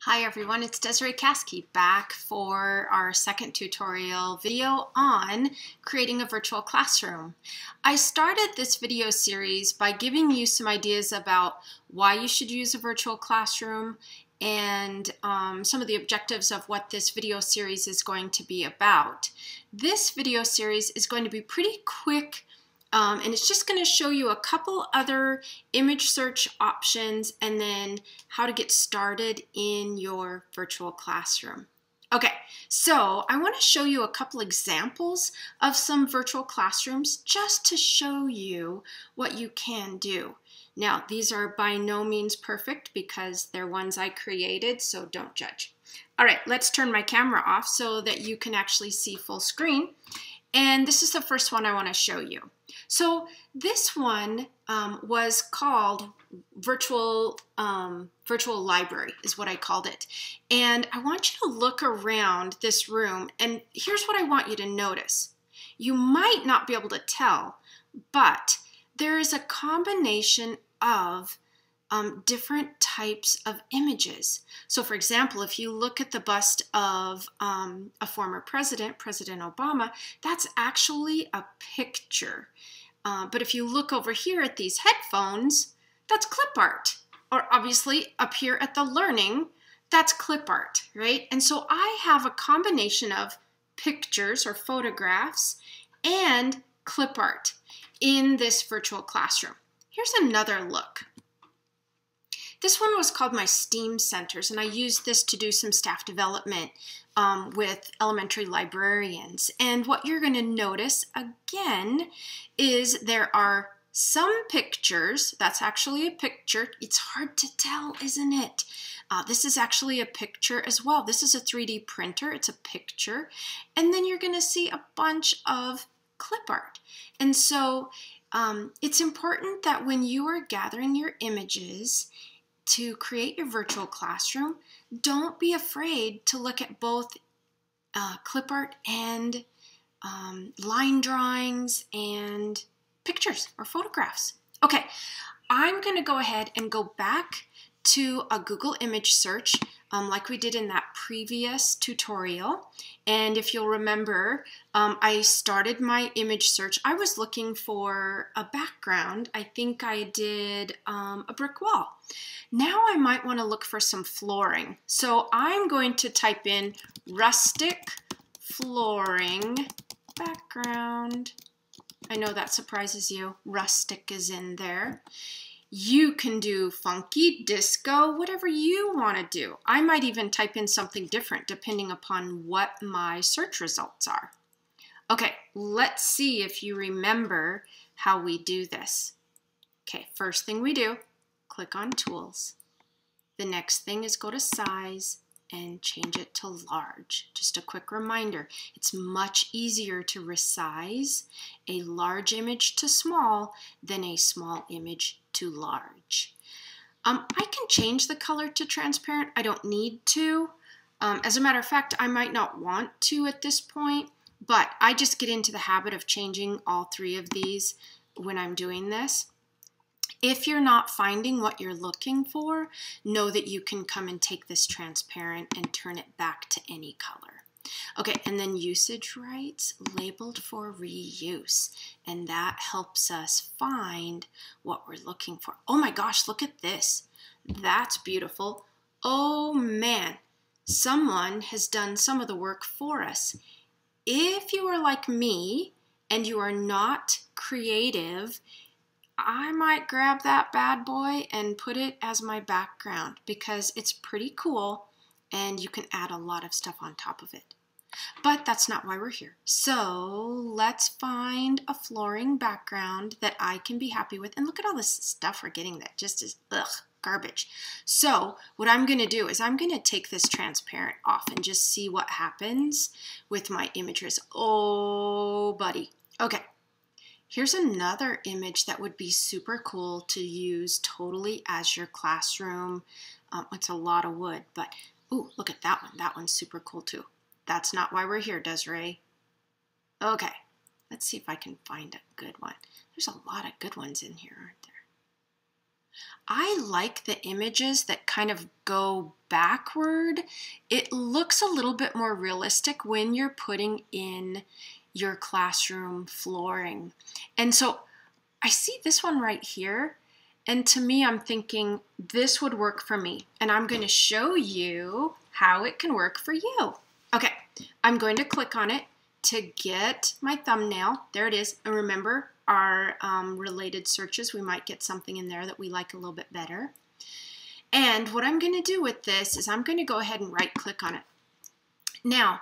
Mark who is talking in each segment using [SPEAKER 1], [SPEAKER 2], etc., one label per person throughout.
[SPEAKER 1] Hi everyone, it's Desiree Caskey back for our second tutorial video on creating a virtual classroom. I started this video series by giving you some ideas about why you should use a virtual classroom and some of the objectives of what this video series is going to be about. This video series is going to be pretty quick and it's just going to show you a couple other image search options and then how to get started in your virtual classroom. Okay, so I want to show you a couple examples of some virtual classrooms just to show you what you can do. Now, these are by no means perfect because they're ones I created, so don't judge. All right, let's turn my camera off so that you can actually see full screen. And this is the first one I want to show you. So this one was called virtual library is what I called it. And I want you to look around this room and here's what I want you to notice. You might not be able to tell, but there is a combination of different types of images. So for example, if you look at the bust of a former president, President Obama, that's actually a picture. But if you look over here at these headphones, that's clip art. Or obviously up here at the learning, that's clip art, right? And so I have a combination of pictures or photographs and clip art in this virtual classroom. Here's another look. This one was called my STEAM Centers, and I used this to do some staff development with elementary librarians. And what you're going to notice, again, is there are some pictures. That's actually a picture. It's hard to tell, isn't it? This is actually a picture as well. This is a 3D printer. It's a picture. And then you're going to see a bunch of clip art. And so it's important that when you are gathering your images to create your virtual classroom, don't be afraid to look at both clip art and line drawings and pictures or photographs. Okay, I'm going to go ahead and go back to a Google image search like we did in that previous tutorial. And if you'll remember, I started my image search. I was looking for a background. I think I did a brick wall. Now I might want to look for some flooring. So I'm going to type in rustic flooring background. I know that surprises you. Rustic is in there. You can do funky, disco, whatever you want to do. I might even type in something different depending upon what my search results are. Okay, let's see if you remember how we do this. Okay, first thing we do, click on Tools. The next thing is go to Size and change it to large. Just a quick reminder, it's much easier to resize a large image to small than a small image to large. I can change the color to transparent. I don't need to. As a matter of fact, I might not want to at this point, but I just get into the habit of changing all three of these when I'm doing this. If you're not finding what you're looking for, know that you can come and take this transparent and turn it back to any color. Okay, and then usage rights labeled for reuse, and that helps us find what we're looking for. Oh my gosh, look at this. That's beautiful. Oh man, someone has done some of the work for us. If you are like me and you are not creative, I might grab that bad boy and put it as my background because it's pretty cool and you can add a lot of stuff on top of it. But that's not why we're here. So let's find a flooring background that I can be happy with. And look at all this stuff we're getting that just is garbage. So what I'm going to do is I'm going to take this transparent off and just see what happens with my images. Oh, buddy. Okay. Here's another image that would be super cool to use totally as your classroom. It's a lot of wood, but ooh, look at that one. That one's super cool too. That's not why we're here, Desiree. Okay, let's see if I can find a good one. There's a lot of good ones in here, aren't there? I like the images that kind of go backward. It looks a little bit more realistic when you're putting in your classroom flooring. And so I see this one right here, and to me, I'm thinking this would work for me. And I'm going to show you how it can work for you. Okay, I'm going to click on it to get my thumbnail. There it is. And remember, our related searches, we might get something in there that we like a little bit better. And what I'm going to do with this is I'm going to go ahead and right click on it. Now,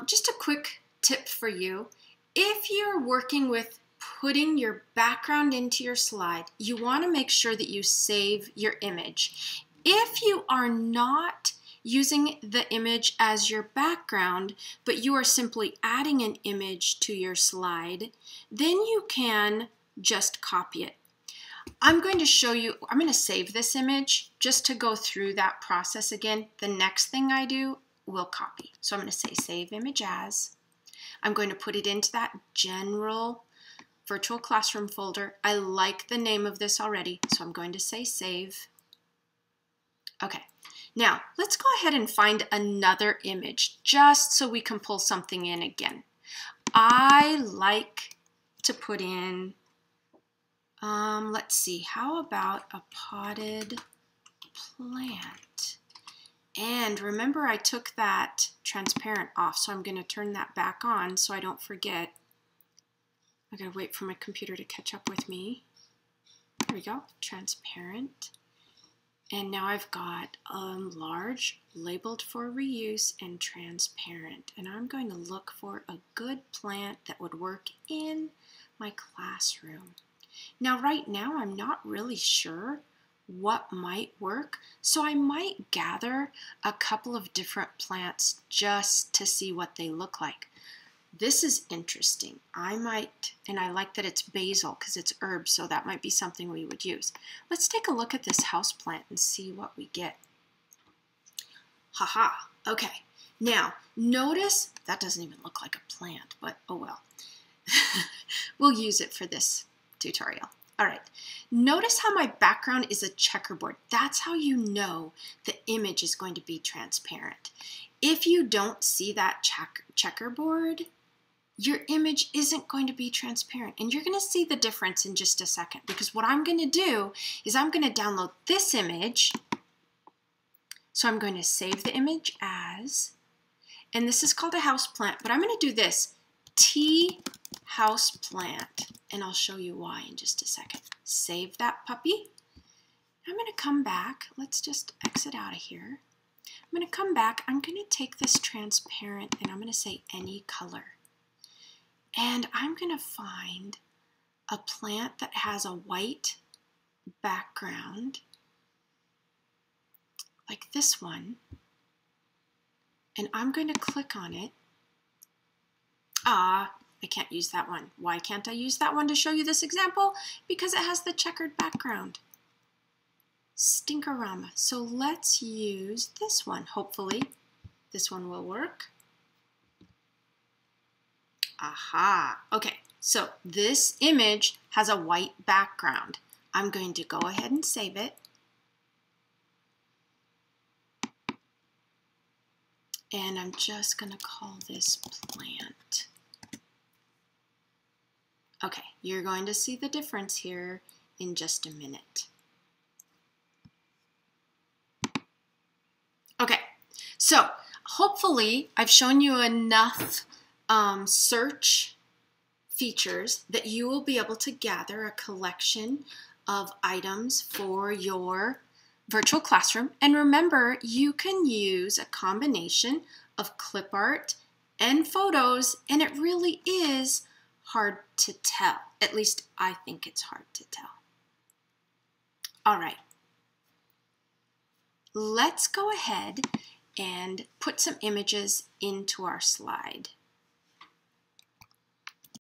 [SPEAKER 1] just a quick tip for you. If you're working with putting your background into your slide, you want to make sure that you save your image. If you are not using the image as your background, but you are simply adding an image to your slide, then you can just copy it. I'm going to show you, I'm going to save this image just to go through that process again. The next thing I do will copy. So I'm going to say save image as. I'm going to put it into that general virtual classroom folder. I like the name of this already, so I'm going to say save. Okay. Now, let's go ahead and find another image just so we can pull something in again. I like to put in, let's see, how about a potted plant? And remember, I took that transparent off, so I'm going to turn that back on so I don't forget. I gotta wait for my computer to catch up with me. There we go, transparent. And now I've got large, labeled for reuse, and transparent. And I'm going to look for a good plant that would work in my classroom. Now, right now, I'm not really sure what might work, so I might gather a couple of different plants just to see what they look like. This is interesting. I might, and I like that it's basil because it's herbs, so that might be something we would use. Let's take a look at this house plant and see what we get. Haha, okay. Now, notice, that doesn't even look like a plant, but oh well. We'll use it for this tutorial. All right, notice how my background is a checkerboard. That's how you know the image is going to be transparent. If you don't see that checkerboard, your image isn't going to be transparent, and you're going to see the difference in just a second, because what I'm going to do is I'm going to download this image. So I'm going to save the image as, and this is called a house plant, but I'm going to do this, tea house plant, and I'll show you why in just a second. Save that puppy. I'm going to come back. Let's just exit out of here. I'm going to come back. I'm going to take this transparent, and I'm going to say any color. And I'm going to find a plant that has a white background, like this one. And I'm going to click on it. I can't use that one. Why can't I use that one to show you this example? Because it has the checkered background. Stinkerama. So let's use this one. Hopefully this one will work. Aha. Okay, so this image has a white background. I'm going to go ahead and save it. And I'm just going to call this plant. Okay, you're going to see the difference here in just a minute. Okay, so hopefully I've shown you enough search features that you will be able to gather a collection of items for your virtual classroom. And remember, you can use a combination of clip art and photos, and it really is hard to tell. At least I think it's hard to tell. All right, let's go ahead and put some images into our slide.